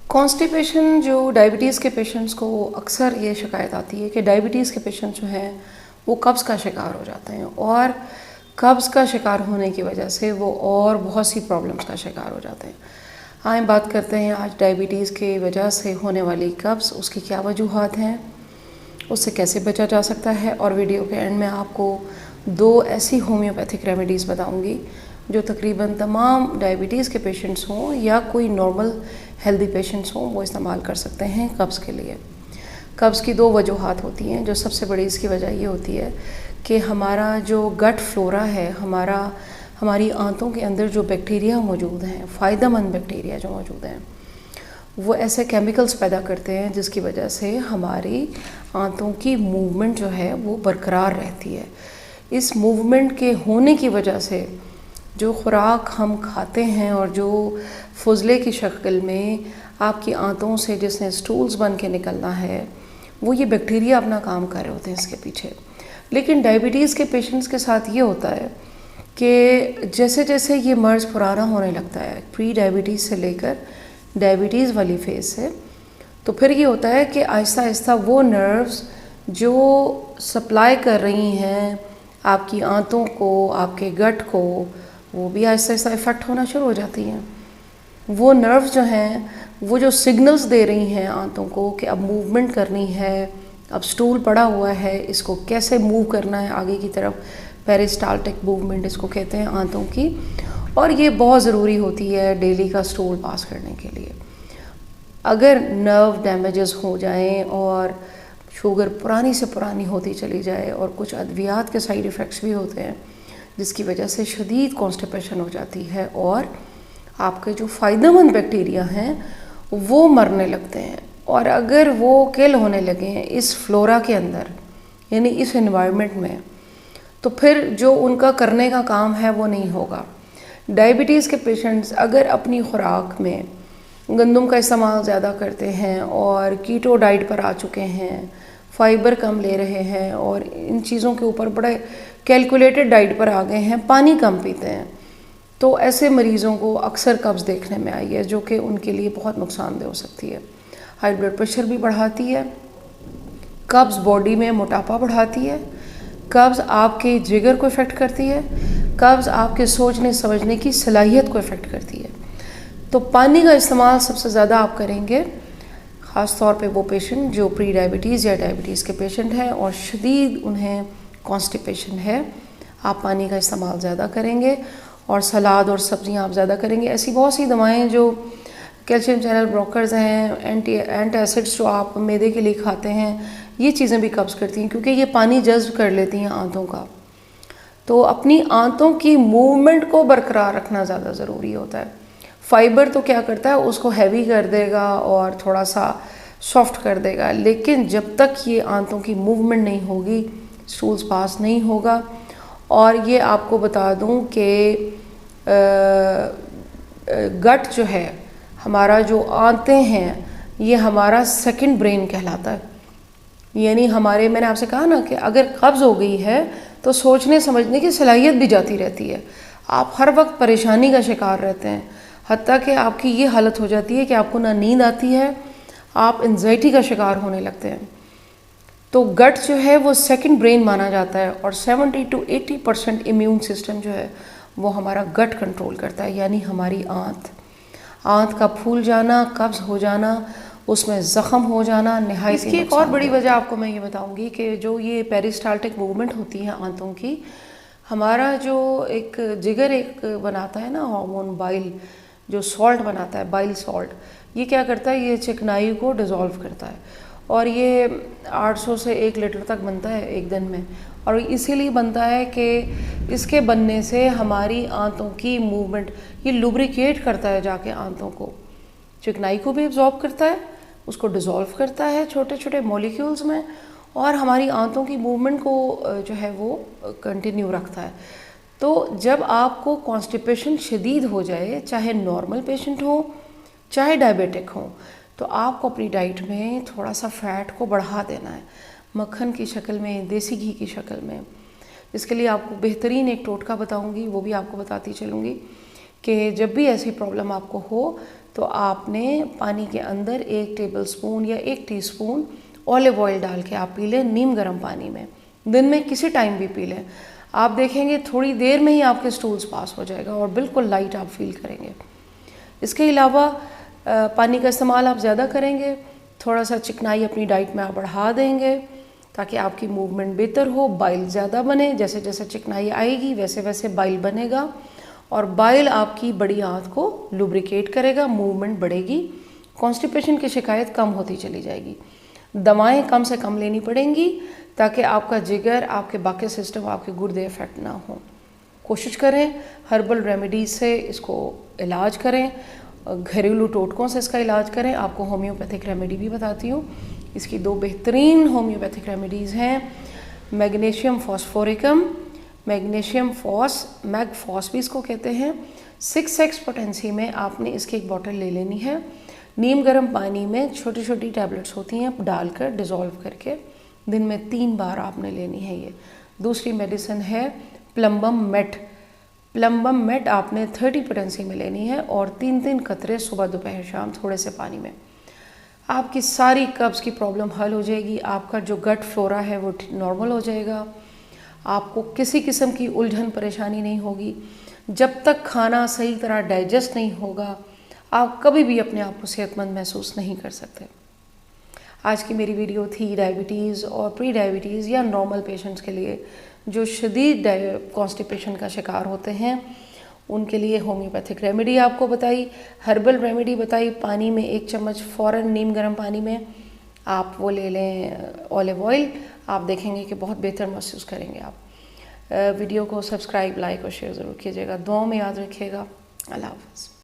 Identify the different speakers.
Speaker 1: Constipation जो diabetes के patients को अक्सर ये शिकायत आती है कि डायबिटीज़ के पेशेंट जो हैं वो कब्ज़ का शिकार हो जाते हैं और कब्ज़ का शिकार होने की वजह से वो और बहुत सी प्रॉब्लम्स का शिकार हो जाते हैं। आइए बात करते हैं आज डायबिटीज़ के वजह से होने वाली कब्ज़, उसकी क्या वजूहात हैं, उससे कैसे बचा जा सकता है और वीडियो के एंड में आपको 2 ऐसी होम्योपैथिक रेमेडीज़ बताऊंगी जो तकरीबन तमाम डायबिटीज़ के पेशेंट्स हों या कोई नॉर्मल हेल्दी पेशेंट्स हों वो इस्तेमाल कर सकते हैं कब्ज़ के लिए। कब्ज़ की 2 वजूहात होती हैं। जो सबसे बड़ी इसकी वजह ये होती है कि हमारा जो गट फ्लोरा है, हमारी आंतों के अंदर जो बैक्टीरिया मौजूद हैं, फ़ायदेमंद बैक्टीरिया जो मौजूद हैं, वो ऐसे केमिकल्स पैदा करते हैं जिसकी वजह से हमारी आंतों की मूवमेंट जो है वो बरकरार रहती है। इस मूवमेंट के होने की वजह से जो खुराक हम खाते हैं और जो फुजले की शक्ल में आपकी आंतों से जिसने स्टूल्स बन के निकलना है, वो ये बैक्टीरिया अपना काम कर रहे होते हैं इसके पीछे। लेकिन डायबिटीज़ के पेशेंट्स के साथ ये होता है कि जैसे जैसे ये मर्ज़ पुराना होने लगता है, प्री डायबिटीज़ से लेकर डायबिटीज़ वाली फेज़ से, तो फिर ये होता है कि आहिस्ता आहिस्ता वो नर्व्स जो सप्लाई कर रही हैं आपकी आंतों को, आपके गट को, वो भी आहिस्ता आहिस्ता इफ़ेक्ट होना शुरू हो जाती हैं। वो नर्व्स जो हैं वो जो सिग्नल्स दे रही हैं आंतों को कि अब मूवमेंट करनी है, अब स्टूल पड़ा हुआ है, इसको कैसे मूव करना है आगे की तरफ, पेरिस्टाल्टिक मूवमेंट इसको कहते हैं आंतों की, और ये बहुत ज़रूरी होती है डेली का स्टूल पास करने के लिए। अगर नर्व डैमेजेस हो जाएं और शुगर पुरानी से पुरानी होती चली जाए और कुछ अद्वियात के साइड इफ़ेक्ट्स भी होते हैं जिसकी वजह से शदीद कॉन्स्टिपेशन हो जाती है और आपके जो फ़ायदेमंद बैक्टीरिया हैं वो मरने लगते हैं, और अगर वो किल होने लगे हैं इस फ्लोरा के अंदर, यानी इस एनवायरनमेंट में, तो फिर जो उनका करने का काम है वो नहीं होगा। डायबिटीज़ के पेशेंट्स अगर अपनी खुराक में गंदम का इस्तेमाल ज़्यादा करते हैं और कीटो डाइट पर आ चुके हैं, फाइबर कम ले रहे हैं और इन चीज़ों के ऊपर बड़े कैलकुलेटेड डाइट पर आ गए हैं, पानी कम पीते हैं, तो ऐसे मरीज़ों को अक्सर कब्ज़ देखने में आई है जो कि उनके लिए बहुत नुकसानदेह हो सकती है। हाई ब्लड प्रेशर भी बढ़ाती है, कब्ज़ बॉडी में मोटापा बढ़ाती है, कब्ज़ आपके जिगर को इफ़ेक्ट करती है, कब्ज़ आपके सोचने समझने की सलाहियत को इफ़ेक्ट करती है। तो पानी का इस्तेमाल सबसे ज़्यादा आप करेंगे, ख़ास तौर पे वो पेशेंट जो प्री डायबिटीज़ या डायबिटीज़ के पेशेंट हैं और शदीद उन्हें कॉन्स्टिपेशन है, आप पानी का इस्तेमाल ज़्यादा करेंगे और सलाद और सब्ज़ियाँ आप ज़्यादा करेंगे। ऐसी बहुत सी दवाएं जो कैल्शियम चैनल ब्लॉकर्स हैं, एंटासिड्स जो आप मैदे के लिए खाते हैं, ये चीज़ें भी कब्ज़ करती हैं क्योंकि ये पानी जज़्ब कर लेती हैं आंतों का। तो अपनी आंतों की मूवमेंट को बरकरार रखना ज़्यादा ज़रूरी होता है। फाइबर तो क्या करता है, उसको हैवी कर देगा और थोड़ा सा सॉफ्ट कर देगा, लेकिन जब तक ये आंतों की मूवमेंट नहीं होगी, स्टूल्स पास नहीं होगा। और ये आपको बता दूं कि गट जो है, हमारा जो आंतें हैं, ये हमारा सेकंड ब्रेन कहलाता है। यानी मैंने आपसे कहा ना कि अगर कब्ज़ हो गई है तो सोचने समझने की सलाहियत भी जाती रहती है, आप हर वक्त परेशानी का शिकार रहते हैं, हत्ता कि आपकी ये हालत हो जाती है कि आपको ना नींद आती है, आप एंजाइटी का शिकार होने लगते हैं। तो गट जो है वो सेकंड ब्रेन माना जाता है और 70 to 80% इम्यून सिस्टम जो है वो हमारा गट कंट्रोल करता है। यानी हमारी आंत का फूल जाना, कब्ज़ हो जाना, उसमें ज़ख़म हो जाना नहायत। इसकी एक और बड़ी वजह आपको मैं ये बताऊंगी कि जो ये पेरिस्टाल्टिक मूवमेंट होती है आंतों की, हमारा जो एक जिगर एक बनाता है ना हार्मोन बाइल, जो सॉल्ट बनाता है, बाइल सॉल्ट, ये क्या करता है, ये चिकनाई को डिज़ोल्व करता है और ये 800 से 1 लीटर तक बनता है एक दिन में। और इसीलिए बनता है कि इसके बनने से हमारी आंतों की मूवमेंट, ये लुब्रिकेट करता है जाके आंतों को, चिकनाई को भी एब्जॉर्ब करता है, उसको डिज़ोल्व करता है छोटे छोटे मॉलिक्यूल्स में, और हमारी आंतों की मूवमेंट को जो है वो कंटिन्यू रखता है। तो जब आपको कॉन्स्टिपेशन शदीद हो जाए, चाहे नॉर्मल पेशेंट हो चाहे डायबिटिक हो, तो आपको अपनी डाइट में थोड़ा सा फ़ैट को बढ़ा देना है, मक्खन की शक्ल में, देसी घी की शक्ल में। इसके लिए आपको बेहतरीन एक टोटका बताऊंगी, वो भी आपको बताती चलूँगी कि जब भी ऐसी प्रॉब्लम आपको हो तो आपने पानी के अंदर 1 टेबलस्पून या 1 टीस्पून ऑलिव ऑयल डाल के आप पी लें नीम गर्म पानी में। दिन में किसी टाइम भी पी लें, आप देखेंगे थोड़ी देर में ही आपके स्टूल्स पास हो जाएगा और बिल्कुल लाइट आप फील करेंगे। इसके अलावा पानी का इस्तेमाल आप ज़्यादा करेंगे, थोड़ा सा चिकनाई अपनी डाइट में आप बढ़ा देंगे ताकि आपकी मूवमेंट बेहतर हो, बाइल ज़्यादा बने। जैसे जैसे चिकनाई आएगी वैसे वैसे बाइल बनेगा और बाइल आपकी बड़ी आंत को लुब्रिकेट करेगा, मूवमेंट बढ़ेगी, कॉन्स्टिपेशन की शिकायत कम होती चली जाएगी। दवाएं कम से कम लेनी पड़ेंगी ताकि आपका जिगर, आपके बाकी सिस्टम, आपके गुर्दे इफेक्ट ना हो। कोशिश करें हर्बल रेमेडीज से इसको इलाज करें, घरेलू टोटकों से इसका इलाज करें। आपको होम्योपैथिक रेमेडी भी बताती हूँ। इसकी 2 बेहतरीन होम्योपैथिक रेमेडीज़ हैं, मैग्नीशियम फॉस्फोरिकम, मैग्नीशियम मैगफॉस भी इसको कहते हैं। 6x पोटेंसी में आपने इसकी 1 बॉटल ले लेनी है। नीम गर्म पानी में छोटी छोटी टैबलेट्स होती हैं, डालकर डिज़ोल्व करके दिन में 3 बार आपने लेनी है ये। दूसरी मेडिसिन है प्लम्बम मेट आपने 30 पोटेंसी में लेनी है और 3-3 कतरे सुबह दोपहर शाम थोड़े से पानी में। आपकी सारी कब्ज़ की प्रॉब्लम हल हो जाएगी, आपका जो गट फ्लोरा है वो नॉर्मल हो जाएगा, आपको किसी किस्म की उलझन परेशानी नहीं होगी। जब तक खाना सही तरह डाइजेस्ट नहीं होगा आप कभी भी अपने आप को सेहतमंद महसूस नहीं कर सकते। आज की मेरी वीडियो थी डायबिटीज़ और प्री डायबिटीज़ या नॉर्मल पेशेंट्स के लिए जो शदीद कॉन्स्टिपेशन का शिकार होते हैं, उनके लिए होम्योपैथिक रेमेडी आपको बताई, हर्बल रेमेडी बताई। पानी में 1 चम्मच फ़ौरन नीम गर्म पानी में आप वो ले लें ऑलिव ऑयल, आप देखेंगे कि बहुत बेहतर महसूस करेंगे आप। वीडियो को सब्सक्राइब, लाइक और शेयर ज़रूर कीजिएगा। दुआओं में याद रखिएगा। अल्लाह हाफ़िज़।